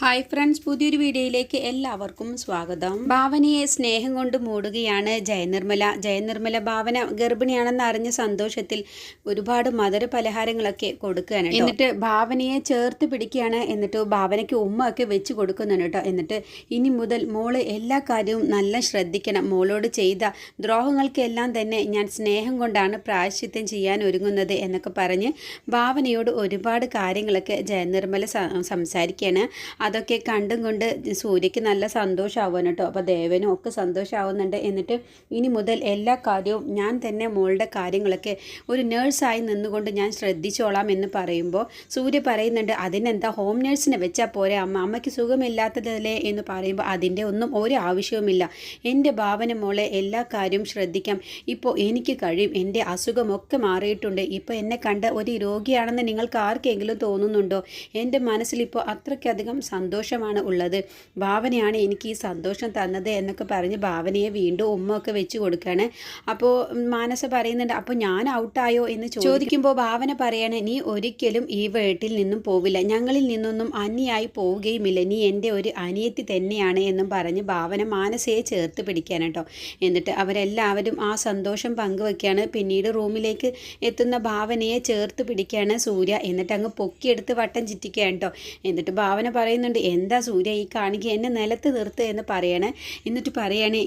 Hi friends, പുതിയൊരു വീഡിയോയിലേക്ക് എല്ലാവർക്കും സ്വാഗതം. ഭാവനയെ സ്നേഹം കൊണ്ട് മൂടുകയാണ് ജയനിർമ്മല ഭാവന ഗർഭിണിയാണെന്ന് അറിഞ്ഞ സന്തോഷത്തിൽ ഒരുപാട് മധുര പലഹാരങ്ങളൊക്കെ കൊടുക്കുകയാണ്. എന്നിട്ട് ഭാവനയെ ചേർത്ത് പിടിക്കുകയാണ്. എന്നിട്ട് ഭാവനയ്ക്ക് ഉമ്മ ഒക്കെ വെച്ച് കൊടുക്കുന്നുണ്ട് കേട്ടോ. എന്നിട്ട് ഇനി മുതൽ മോള് എല്ലാ കാര്യവും നല്ല ശ്രദ്ധിക്കണം. മോളോട് ചെയ്ത ദ്രോഹങ്ങൾക്കെല്ലാം തന്നെ ഞാൻ സ്നേഹം കൊണ്ടാണ് പ്രായശ്ചിത്തം ചെയ്യാൻ ഒരുങ്ങുന്നത് എന്നൊക്കെ പറഞ്ഞ് ഭാവനയോട് ഒരുപാട് കാര്യങ്ങളൊക്കെ ജയനിർമ്മല സംസാരിക്കുകയാണ്. അതൊക്കെ കണ്ടും കൊണ്ട് സൂര്യയ്ക്ക് നല്ല സന്തോഷമാവുന്നു കേട്ടോ. അപ്പോൾ ദേവനും ഒക്കെ സന്തോഷമാവുന്നുണ്ട്. എന്നിട്ട് ഇനി മുതൽ എല്ലാ കാര്യവും ഞാൻ തന്നെ മോളുടെ കാര്യങ്ങളൊക്കെ ഒരു നേഴ്സായി നിന്നുകൊണ്ട് ഞാൻ ശ്രദ്ധിച്ചോളാം എന്ന് പറയുമ്പോൾ സൂര്യ പറയുന്നുണ്ട്, അതിനെന്താ ഹോം നേഴ്സിനെ വെച്ചാൽ പോരെ അമ്മയ്ക്ക് സുഖമില്ലാത്തതല്ലേ എന്ന് പറയുമ്പോൾ അതിൻ്റെ ഒന്നും ഒരു ആവശ്യവുമില്ല. എൻ്റെ ഭാവന മോളെ എല്ലാ കാര്യവും ശ്രദ്ധിക്കാം. ഇപ്പോൾ എനിക്ക് കഴിയും. എൻ്റെ അസുഖമൊക്കെ മാറിയിട്ടുണ്ട്. ഇപ്പോൾ എന്നെ കണ്ട ഒരു രോഗിയാണെന്ന് നിങ്ങൾക്ക് ആർക്കെങ്കിലും തോന്നുന്നുണ്ടോ? എൻ്റെ മനസ്സിലിപ്പോൾ അത്രയ്ക്കധികം സന്തോഷമാണ് ഉള്ളത്. ഭാവനയാണ് എനിക്ക് ഈ സന്തോഷം തന്നത് എന്നൊക്കെ പറഞ്ഞ് ഭാവനയെ വീണ്ടും ഉമ്മ ഒക്കെ വെച്ച് കൊടുക്കുകയാണ്. അപ്പോൾ മാനസ പറയുന്നുണ്ട്, അപ്പോൾ ഞാൻ ഔട്ടായോ എന്ന് ചോദിക്കുമ്പോൾ ഭാവന പറയാണ്, നീ ഒരിക്കലും ഈ വീട്ടിൽ നിന്നും പോവില്ല, ഞങ്ങളിൽ നിന്നൊന്നും അന്യായി പോവുകയുമില്ല, നീ എൻ്റെ ഒരു അനിയത്തി തന്നെയാണ് എന്നും പറഞ്ഞ് ഭാവന മാനസയെ ചേർത്ത് പിടിക്കാൻ കേട്ടോ. എന്നിട്ട് അവരെല്ലാവരും ആ സന്തോഷം പങ്കുവെക്കുകയാണ്. പിന്നീട് റൂമിലേക്ക് എത്തുന്ന ഭാവനയെ ചേർത്ത് പിടിക്കുകയാണ് സൂര്യ. എന്നിട്ട് അങ്ങ് പൊക്കിയെടുത്ത് വട്ടം ചുറ്റിക്കുകയാണ് കേട്ടോ. എന്നിട്ട് ഭാവന പറയുന്നുണ്ട്, എന്താ സൂര്യ ഈ കാണിക്കുക, എന്നെ നിലത്ത് നിർത്ത് എന്ന് പറയണേ. എന്നിട്ട് പറയാണ്,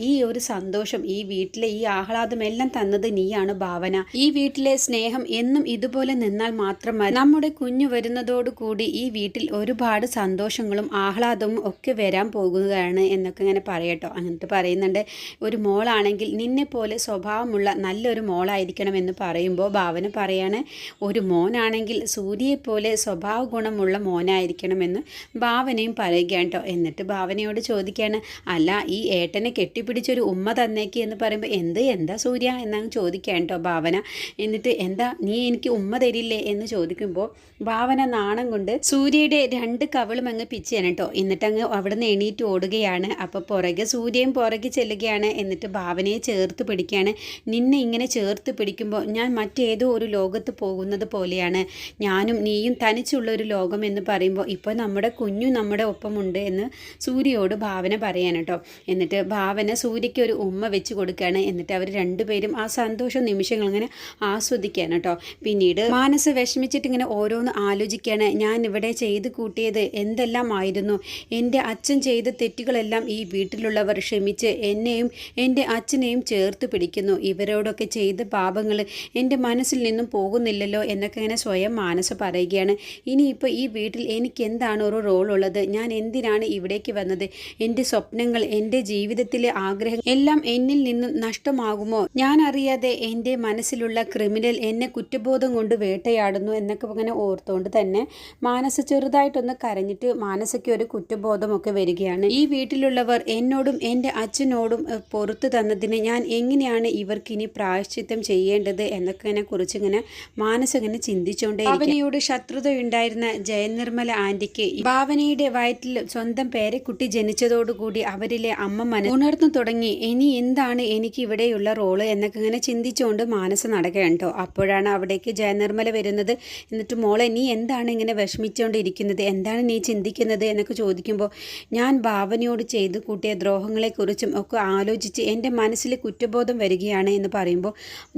ഈ ഒരു സന്തോഷം, ഈ വീട്ടിലെ ഈ ആഹ്ലാദം എല്ലാം തന്നത് നീയാണ് ഭാവന. ഈ വീട്ടിലെ സ്നേഹം എന്നും ഇതുപോലെ നിന്നാൽ മാത്രം മതി. നമ്മുടെ കുഞ്ഞു വരുന്നതോടുകൂടി ഈ വീട്ടിൽ ഒരുപാട് സന്തോഷങ്ങളും ആഹ്ലാദവും ഒക്കെ വരാൻ പോകുകയാണ് എന്നൊക്കെ ഇങ്ങനെ പറയട്ടോ. എന്നിട്ട് പറയുന്നുണ്ട്, ഒരു മോളാണെങ്കിൽ നിന്നെ പോലെ സ്വഭാവമുള്ള നല്ലൊരു മോളായിരിക്കണം എന്ന് പറയുമ്പോൾ ഭാവന പറയാണ്, ഒരു മോനാണെങ്കിൽ സൂര്യയെപ്പോലെ സ്വഭാവ ഗുണമുള്ള മോനായിരിക്കണമെന്ന് ഭാവനയും പറയുകയാണ് കേട്ടോ. എന്നിട്ട് ഭാവനയോട് ചോദിക്കുകയാണ്, അല്ല ഈ ഏട്ടനെ കെട്ടിപ്പിടിച്ചൊരു ഉമ്മ തന്നേക്ക് എന്ന് പറയുമ്പോൾ എന്താ സൂര്യ എന്നങ്ങ് ചോദിക്കുകയാണ് കേട്ടോ ഭാവന. എന്നിട്ട് എന്താ നീ എനിക്ക് ഉമ്മ തരില്ലേ എന്ന് ചോദിക്കുമ്പോൾ ഭാവന നാണം കൊണ്ട് സൂര്യയുടെ രണ്ട് കവിളും അങ്ങ് പിച്ചാണ് കേട്ടോ. എന്നിട്ട് അങ്ങ് അവിടെ നിന്ന് എണീറ്റ് ഓടുകയാണ്. അപ്പോൾ സൂര്യയും പുറകെ ചെല്ലുകയാണ്. എന്നിട്ട് ഭാവനയെ ചേർത്ത് പിടിക്കുകയാണ്. നിന്നെ ഇങ്ങനെ ചേർത്ത് പിടിക്കുമ്പോൾ ഞാൻ മറ്റേതോ ഒരു ലോകത്ത് പോകുന്നത് പോലെയാണ്. ഞാനും നീയും തനിച്ചുള്ള ഒരു ലോകം എന്ന് പറയുമ്പോൾ ഇപ്പോൾ നമ്മുടെ കുഞ്ഞു നമ്മുടെ ഒപ്പമുണ്ട് എന്ന് സൂര്യയോട് ഭാവന പറയാൻ കേട്ടോ. എന്നിട്ട് ഭാവന സൂര്യയ്ക്ക് ഒരു ഉമ്മ വെച്ച് കൊടുക്കുകയാണ്. എന്നിട്ട് അവർ രണ്ടുപേരും ആ സന്തോഷ നിമിഷങ്ങൾ ഇങ്ങനെ ആസ്വദിക്കുകയാണ് കേട്ടോ. പിന്നീട് മാനസ് വിഷമിച്ചിട്ട് ഇങ്ങനെ ഓരോന്ന് ആലോചിക്കുകയാണ്. ഞാൻ ഇവിടെ ചെയ്ത് കൂട്ടിയത് എന്തെല്ലാം ആയിരുന്നു. എൻ്റെ അച്ഛൻ ചെയ്ത തെറ്റുകളെല്ലാം ഈ വീട്ടിലുള്ളവർ ക്ഷമിച്ച് എന്നെയും എൻ്റെ അച്ഛനെയും ചേർത്ത് പിടിക്കുന്നു. ഇവരോടൊക്കെ ചെയ്ത പാപങ്ങൾ എൻ്റെ മനസ്സിൽ നിന്നും പോകുന്നില്ലല്ലോ എന്നൊക്കെ ഇങ്ങനെ സ്വയം മാനസ് പറയുകയാണ്. ഇനിയിപ്പോൾ ഈ വീട്ടിൽ എനിക്ക് എന്താണ് ഒരു റോൾ ഉള്ളത്? ഞാൻ എന്തിനാണ് ഇവിടേക്ക് വന്നത്? എൻ്റെ സ്വപ്നങ്ങൾ, എൻ്റെ ജീവിതത്തിലെ ആഗ്രഹം എല്ലാം എന്നിൽ നിന്നും നഷ്ടമാകുമോ? ഞാൻ അറിയാതെ എൻ്റെ മനസ്സിലുള്ള ക്രിമിനൽ എന്നെ കുറ്റബോധം കൊണ്ട് വേട്ടയാടുന്നു എന്നൊക്കെ ഇങ്ങനെ ഓർത്തുകൊണ്ട് തന്നെ മാനസ ചെറുതായിട്ടൊന്ന് കരഞ്ഞിട്ട് മാനസയ്ക്ക് ഒരു കുറ്റബോധമൊക്കെ വരികയാണ്. ഈ വീട്ടിലുള്ളവർ എന്നോടും എൻ്റെ അച്ഛനോടും പുറത്തു തന്നതിന് ഞാൻ എങ്ങനെയാണ് ഇവർക്കിനി പ്രായശ്ചിത്തം ചെയ്യേണ്ടത് എന്നൊക്കെ കുറിച്ചിങ്ങനെ മാനസ ഇങ്ങനെ ചിന്തിച്ചുകൊണ്ടേ ഭാവനയോട് ശത്രുതയുണ്ടായിരുന്ന ജയനിർമ്മല ആൻറ്റിക്ക് ഭാവനയുടെ വയറ്റിൽ സ്വന്തം പേരക്കുട്ടി ജനിച്ചതോടുകൂടി അവരിലെ അമ്മ ഉണർന്നു തുടങ്ങി. ഇനി എന്താണ് എനിക്ക് ഇവിടെയുള്ള റോള് എന്നൊക്കെ ഇങ്ങനെ ചിന്തിച്ചുകൊണ്ട് മാനസ നടക്കുകയാണ് കേട്ടോ. അപ്പോഴാണ് അവിടേക്ക് ജയനിർമ്മല വരുന്നത്. എന്നിട്ട് മോളെ നീ എന്താണ് ഇങ്ങനെ വിഷമിച്ചുകൊണ്ടിരിക്കുന്നത്, എന്താണ് നീ ചിന്തിക്കുന്നത് എന്നൊക്കെ ചോദിക്കുമ്പോൾ ഞാൻ ഭാവനയോട് ചെയ്തു കൂട്ടിയ ദ്രോഹങ്ങളെക്കുറിച്ചും ഒക്കെ ആലോചിച്ച് എൻ്റെ മനസ്സിൽ കുറ്റബോധം വരികയാണ് എന്ന് പറയുമ്പോൾ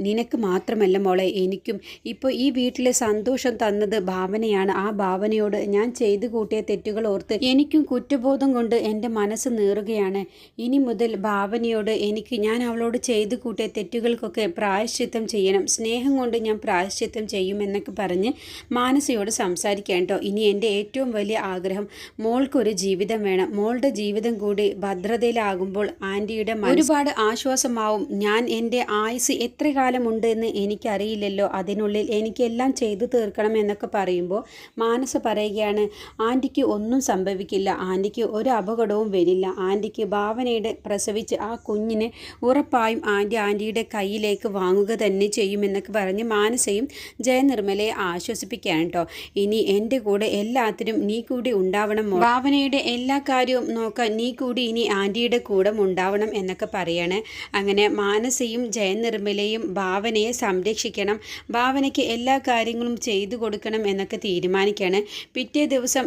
നിനക്ക് മാത്രമല്ല മോളെ, എനിക്കും ഇപ്പോൾ ഈ വീട്ടിലെ സന്തോഷം തന്നത് ഭാവനയാണ്. ആ ഭാവനയോട് ഞാൻ ചെയ്തു കൂട്ടിയ തെറ്റുകൾ ഓർത്ത് എനിക്കും കുറ്റബോധം കൊണ്ട് എൻ്റെ മനസ്സ് നീറുകയാണ്. ഇനി മുതൽ ഭാവനയോട് ഞാൻ അവളോട് ചെയ്തു കൂട്ടിയ തെറ്റുകൾക്കൊക്കെ പ്രായശ്ചിത്തം ചെയ്യണം. സ്നേഹം കൊണ്ട് ഞാൻ പ്രായശ്ചിത്തം ചെയ്യുമെന്നൊക്കെ പറഞ്ഞ് മാനസയോട് സംസാരിക്കാൻ കേട്ടോ. ഇനി എൻ്റെ ഏറ്റവും വലിയ ആഗ്രഹം മോൾക്കൊരു ജീവിതം വേണം. മോളുടെ ജീവിതം കൂടി ഭദ്രതയിലാകുമ്പോൾ ആൻറ്റിയുടെ ഒരുപാട് ആശ്വാസമാവും. ഞാൻ എൻ്റെ ആയുസ് എത്ര കാലമുണ്ട് എന്ന് എനിക്കറിയില്ലല്ലോ, അതിനുള്ളിൽ എനിക്കെല്ലാം ചെയ്തു തീർക്കണം എന്നൊക്കെ പറയുമ്പോൾ മാനസ പറയുകയാണ്, ആൻറ്റിക്ക് ഒന്നും സംഭവിക്കില്ല, ആൻറ്റിക്ക് ഒരു അപകടവും വരില്ല, ആൻറ്റിക്ക് ഭാവനയുടെ പ്രസവിച്ച് ആ കുഞ്ഞിനെ ഉറപ്പായും ആൻറ്റിയുടെ കയ്യിലേക്ക് വാങ്ങുക തന്നെ ചെയ്യുമെന്നൊക്കെ പറഞ്ഞ് മാനസയും ജയനിർമ്മലയെ ആശ്വസിപ്പിക്കുകയാണ് കേട്ടോ. ഇനി എൻ്റെ കൂടെ എല്ലാത്തിനും നീ കൂടി ഉണ്ടാവണം, ഭാവനയുടെ എല്ലാ കാര്യവും നോക്കാൻ നീ കൂടി ഇനി ആൻറ്റിയുടെ കൂടെ ഉണ്ടാവണം എന്നൊക്കെ പറയാണ്. അങ്ങനെ മാനസയും ജയനിർമ്മലയും ഭാവനയെ സംരക്ഷിക്കണം, ഭാവനയ്ക്ക് എല്ലാ കാര്യങ്ങളും ചെയ്തു കൊടുക്കണം എന്നൊക്കെ തീരുമാനിക്കുകയാണ്. പിറ്റേ ദിവസം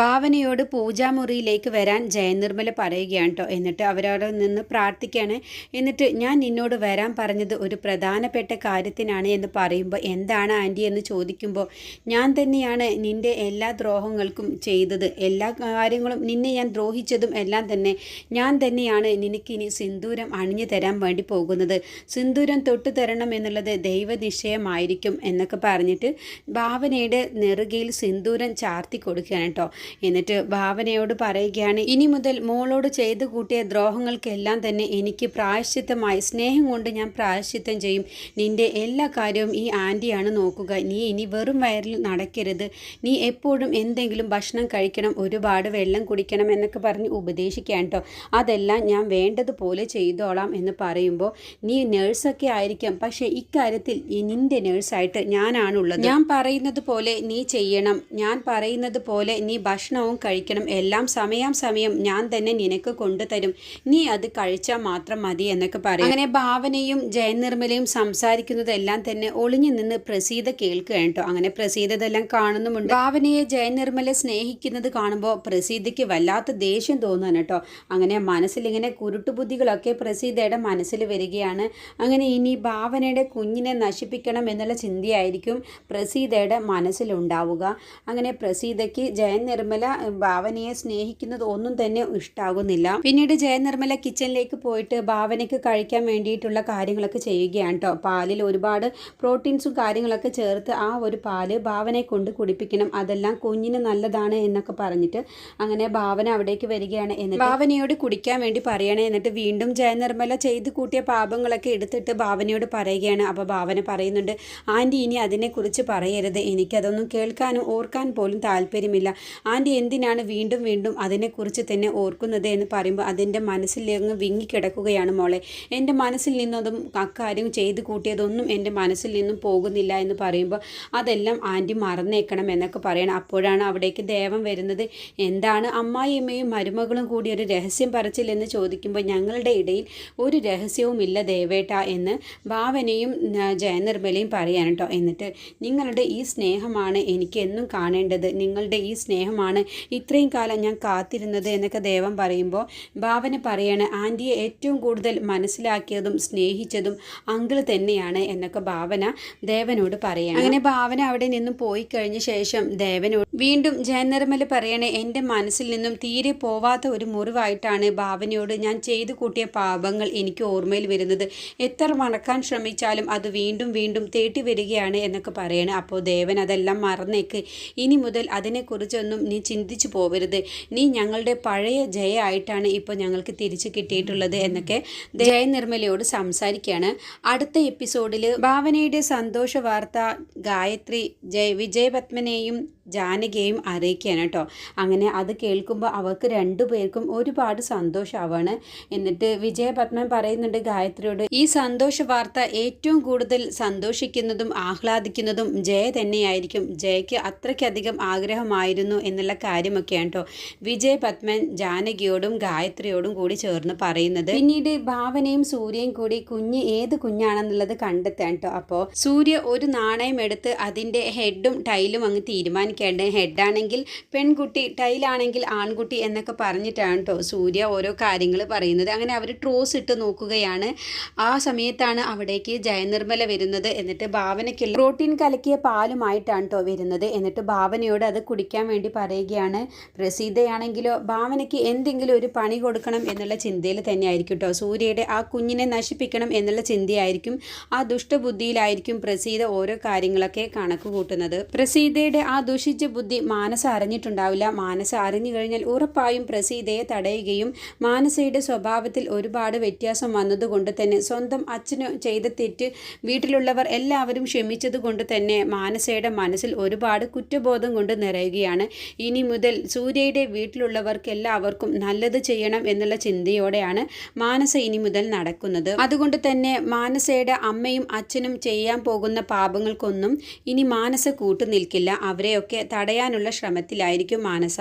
ഭാവനയോട് പൂജാമുറിയിലേക്ക് വരാൻ ജയനിർമ്മല പറയുകയാണ് കേട്ടോ. എന്നിട്ട് അവരവിടെ നിന്ന് പ്രാർത്ഥിക്കുകയാണ്. എന്നിട്ട് ഞാൻ നിന്നോട് വരാൻ പറഞ്ഞത് ഒരു പ്രധാനപ്പെട്ട കാര്യത്തിനാണ് എന്ന് പറയുമ്പോൾ എന്താണ് ആൻറ്റി എന്ന് ചോദിക്കുമ്പോൾ ഞാൻ തന്നെയാണ് നിൻ്റെ എല്ലാ ദ്രോഹങ്ങൾക്കും ചെയ്തത്, എല്ലാ കാര്യങ്ങളും നിന്നെ ഞാൻ ദ്രോഹിച്ചതും എല്ലാം തന്നെ ഞാൻ തന്നെയാണ് നിനക്കിനി സിന്ദൂരം അണിഞ്ഞു തരാൻ വേണ്ടി പോകുന്നത്. സിന്ദൂരം തൊട്ടു തരണം എന്നുള്ളത് ദൈവനിശ്ചയമായിരിക്കും എന്നൊക്കെ പറഞ്ഞിട്ട് ഭാവനയുടെ നെറുകയിൽ സിന്ദൂരം ചാർത്തി കൊടുക്കുകയാണ് കേട്ടോ. എന്നിട്ട് ഭാവനയോട് പറയുകയാണ്, ഇനി മുതൽ മോളോട് ചെയ്തു കൂട്ടിയ ദ്രോഹങ്ങൾക്കെല്ലാം തന്നെ എനിക്ക് പ്രായശ്ചിത്തമായി സ്നേഹം കൊണ്ട് ഞാൻ പ്രായശ്ചിത്തം ചെയ്യും. നിൻ്റെ എല്ലാ കാര്യവും ഈ ആൻറ്റിയാണ് നോക്കുക. നീ ഇനി വെറും വയറിൽ നടക്കരുത്. നീ എപ്പോഴും എന്തെങ്കിലും ഭക്ഷണം കഴിക്കണം, ഒരുപാട് വെള്ളം കുടിക്കണം എന്നൊക്കെ പറഞ്ഞ് ഉപദേശിക്കാൻ കേട്ടോ. അതെല്ലാം ഞാൻ വേണ്ടതുപോലെ ചെയ്തോളാം എന്ന് പറയുമ്പോൾ നീ നേഴ്സൊക്കെ ആയിരിക്കാം, പക്ഷേ ഇക്കാര്യത്തിൽ നിൻ്റെ നേഴ്സായിട്ട് ഞാനാണുള്ളത്. ഞാൻ പറയുന്നത് പോലെ നീ ചെയ്യണം, ഞാൻ പറയുന്നത് പോലെ നീ ഭക്ഷണവും കഴിക്കണം, എല്ലാം സമയം ഞാൻ തന്നെ നിനക്ക് കൊണ്ടുതരും, നീ അത് കഴിച്ചാൽ മാത്രം മതി എന്നൊക്കെ പറയും. അങ്ങനെ ഭാവനയും ജയനിർമ്മലയും സംസാരിക്കുന്നതെല്ലാം തന്നെ ഒളിഞ്ഞു നിന്ന് പ്രസീത കേൾക്കുകയാണ് കേട്ടോ. അങ്ങനെ പ്രസീത ഇതെല്ലാം കാണുന്നുമുണ്ട്. ഭാവനയെ ജയനിർമ്മല സ്നേഹിക്കുന്നത് കാണുമ്പോൾ പ്രസീതയ്ക്ക് വല്ലാത്ത ദേഷ്യം തോന്നുകയാണ് കേട്ടോ. അങ്ങനെ മനസ്സിലിങ്ങനെ കുരുട്ടുബുദ്ധികളൊക്കെ പ്രസീതയുടെ മനസ്സിൽ വരികയാണ്. അങ്ങനെ ഇനി ഭാവനയുടെ കുഞ്ഞിനെ നശിപ്പിക്കണം എന്നുള്ള ചിന്തയായിരിക്കും പ്രസീതയുടെ മനസ്സിലുണ്ടാവുക. അങ്ങനെ പ്രസീതയ്ക്ക് ജയനിർമ്മല ഭാവനയെ സ്നേഹിക്കുന്നത് ഒന്നും തന്നെ ഇഷ്ടാകുന്നില്ല. പിന്നീട് ജയനിർമ്മല കിച്ചണിലേക്ക് പോയിട്ട് ഭാവനയ്ക്ക് കഴിക്കാൻ വേണ്ടിയിട്ടുള്ള കാര്യങ്ങളൊക്കെ ചെയ്യുകയാണ് കേട്ടോ. പാലിൽ ഒരുപാട് പ്രോട്ടീൻസും കാര്യങ്ങളൊക്കെ ചേർത്ത് ആ ഒരു പാല് ഭാവനയെ കൊണ്ട് കുടിപ്പിക്കണം, അതെല്ലാം കുഞ്ഞിന് നല്ലതാണ് എന്നൊക്കെ പറഞ്ഞിട്ട് അങ്ങനെ ഭാവന അവിടേക്ക് വരികയാണ്. എന്നിട്ട് ഭാവനയോട് കുടിക്കാൻ വേണ്ടി പറയണേ. എന്നിട്ട് വീണ്ടും ജയനിർമ്മല ചെയ്ത് കൂട്ടിയ പാപങ്ങളൊക്കെ എടുത്തിട്ട് ഭാവനയോട് പറയുകയാണ്. അപ്പോൾ ഭാവന പറയുന്നുണ്ട്, ആൻറ്റി ഇനി അതിനെക്കുറിച്ച് പറയരുത്, എനിക്കതൊന്നും കേൾക്കാനും ഓർക്കാൻ പോലും താല്പര്യമില്ല. ആൻറ്റി എന്തിനാണ് വീണ്ടും വീണ്ടും അതിനെക്കുറിച്ച് തന്നെ ഓർക്കുന്നത് എന്ന് പറയുമ്പോൾ അതിൻ്റെ മനസ്സിലങ്ങ് വിങ്ങിക്കിടക്കുകയാണ് മോളെ. എൻ്റെ മനസ്സിൽ നിന്നതും അക്കാര്യം ചെയ്ത് കൂട്ടിയതൊന്നും എൻ്റെ മനസ്സിൽ നിന്നും പോകുന്നില്ല എന്ന് പറയുമ്പോൾ അതെല്ലാം ആൻറ്റി മറന്നേക്കണം എന്നൊക്കെ പറയണം. അപ്പോഴാണ് അവിടേക്ക് ദേവൻ വരുന്നത്. എന്താണ് അമ്മായിയമ്മയും മരുമകളും കൂടി ഒരു രഹസ്യം പറച്ചില്ലെന്ന് ചോദിക്കുമ്പോൾ ഞങ്ങളുടെ ഇടയിൽ ഒരു രഹസ്യവുമില്ല ദേവേട്ട എന്ന് ഭാവനയും ജയനിർമ്മലയും പറയാൻ കേട്ടോ. എന്നിട്ട് നിങ്ങളുടെ ഈ സ്നേഹമാണ് എനിക്ക് എന്നും കാണേണ്ടത്, നിങ്ങളുടെ ഈ സ്നേഹമാണ് ഇത്രയും കാലം ഞാൻ കാത്തിരുന്നത് എന്നൊക്കെ ദേവൻ പറയുമ്പോൾ ഭാവന പറയാണ്, ആൻറ്റിയെ ഏറ്റവും കൂടുതൽ മനസ്സിലാക്കിയതും സ്നേഹിച്ചതും അങ്കിൾ തന്നെയാണ് എന്നൊക്കെ ഭാവന ദേവനോട് പറയാണ്. അങ്ങനെ ഭാവന അവിടെ നിന്നും പോയി കഴിഞ്ഞ ശേഷം ദേവനോട് വീണ്ടും ജയനിർമ്മല പറയണേ, എൻ്റെ മനസ്സിൽ നിന്നും തീരെ പോവാത്ത ഒരു മുറിവായിട്ടാണ് ഭാവനയോട് ഞാൻ ചെയ്തു കൂട്ടിയ പാപങ്ങൾ എനിക്ക് ഓർമ്മയിൽ വരുന്നത്. എത്ര മറക്കാൻ ശ്രമിച്ചാലും അത് വീണ്ടും വീണ്ടും തേട്ടി വരികയാണ് എന്നൊക്കെ പറയണേ. അപ്പോൾ ദേവൻ അതെല്ലാം മറന്നേക്ക്, ഇനി മുതൽ അതിനെക്കുറിച്ചൊന്നും നീ ചിന്തിച്ചു പോവരുത്, നീ ഞങ്ങളുടെ പഴയ ജയ ആയിട്ടാണ് ഇപ്പോൾ ഞങ്ങൾക്ക് തിരിച്ചു കിട്ടിയിട്ടുള്ളത് എന്നൊക്കെ ജയനിർമ്മലയോട് സംസാരിക്കുകയാണ്. അടുത്ത എപ്പിസോഡിൽ ഭാവനയുടെ സന്തോഷ വാർത്ത ഗായത്രി വിജയപത്മനെയും ജാനകിയെയും അറിയിക്കുകയാണ് കേട്ടോ. അങ്ങനെ അത് കേൾക്കുമ്പോൾ അവർക്ക് രണ്ടുപേർക്കും ഒരുപാട് സന്തോഷമാവാണ്. എന്നിട്ട് വിജയപത്മൻ പറയുന്നുണ്ട് ഗായത്രിയോട്, ഈ സന്തോഷ വാർത്ത ഏറ്റവും കൂടുതൽ സന്തോഷിക്കുന്നതും ആഹ്ലാദിക്കുന്നതും ജയ തന്നെയായിരിക്കും, ജയയ്ക്ക് അത്രയ്ക്കധികം ആഗ്രഹമായിരുന്നു എന്നുള്ള കാര്യമൊക്കെയാണ് കേട്ടോ വിജയപത്മൻ ജാനകിയോടും ഗായത്രിയോടും കൂടി ചേർന്ന് പറയുന്നത്. പിന്നീട് ഭാവനയും സൂര്യയും കൂടി കുഞ്ഞ് ഏത് കുഞ്ഞാണെന്നുള്ളത് കണ്ടെത്താൻ കേട്ടോ. അപ്പോൾ സൂര്യ ഒരു നാണയം എടുത്ത് അതിൻ്റെ ഹെഡും ടൈലും അങ്ങ് തീരുമാനിക്കേണ്ടത്. ഹെഡാണെങ്കിൽ പെൺകുട്ടി, ടൈലാണെങ്കിൽ ആൺകുട്ടി എന്നൊക്കെ പറഞ്ഞിട്ടാണ് കേട്ടോ സൂര്യ ഓരോ കാര്യങ്ങൾ പറയുന്നത്. അങ്ങനെ അവർ ട്രോസ് ഇട്ട് നോക്കുകയാണ്. ആ സമയത്താണ് അവിടേക്ക് ജയനിർമ്മല വരുന്നത്. എന്നിട്ട് ഭാവനയ്ക്കുള്ള പ്രോട്ടീൻ കലക്കിയ പാലുമായിട്ടാണ് കേട്ടോ വരുന്നത്. എന്നിട്ട് ഭാവനയോട് അത് കുടിക്കാൻ വേണ്ടി പറയുകയാണ്. പ്രസീതയാണെങ്കിലോ ഭാവനയ്ക്ക് എന്തെങ്കിലും ഒരു പണി കൊടുക്കണം എന്നുള്ള ചിന്തയിൽ തന്നെയായിരിക്കും കേട്ടോ. സൂര്യയുടെ ആ കുഞ്ഞിനെ നശിപ്പിക്കണം എന്നുള്ള ചിന്തയായിരിക്കും, ആ ദുഷ്ടബുദ്ധിയിലായിരിക്കും പ്രസീത ഓരോ കാര്യങ്ങളൊക്കെ കണക്ക് കൂട്ടുന്നത്. പ്രസീതയുടെ ആ ദുഷിച്ച ബുദ്ധി മാനസ അറിഞ്ഞിട്ടുണ്ടാവില്ല. മാനസ അറിഞ്ഞു കഴിഞ്ഞാൽ ഉറപ്പായും പ്രസീതയെ തടയുകയും മാനസയുടെ സ്വഭാവത്തിൽ ഒരുപാട് വ്യത്യാസം വന്നതുകൊണ്ട് തന്നെ സ്വന്തം അച്ഛന് ചെയ്ത തെറ്റ് വീട്ടിലുള്ളവർ എല്ലാവരും ക്ഷമിച്ചത് കൊണ്ട് തന്നെ മാനസയുടെ മനസ്സിൽ ഒരുപാട് കുറ്റബോധം കൊണ്ട് നിറയുകയാണ്. ഇനി മുതൽ സൂര്യയുടെ വീട്ടിലുള്ളവർക്ക് എല്ലാവർക്കും നല്ലത് ചെയ്യണം എന്നുള്ള ചിന്തയോടെയാണ് മാനസ ഇനി മുതൽ നടക്കുന്നത്. അതുകൊണ്ട് തന്നെ മാനസയുടെ അമ്മയും അച്ഛനും ചെയ്യാൻ പോകുന്ന പാപങ്ങൾക്കൊന്നും ഇനി മാനസ കൂട്ടുനിൽക്കില്ല. അവരെയൊക്കെ തടയാനുള്ള ശ്രമത്തിലായിരിക്കും മാനസ.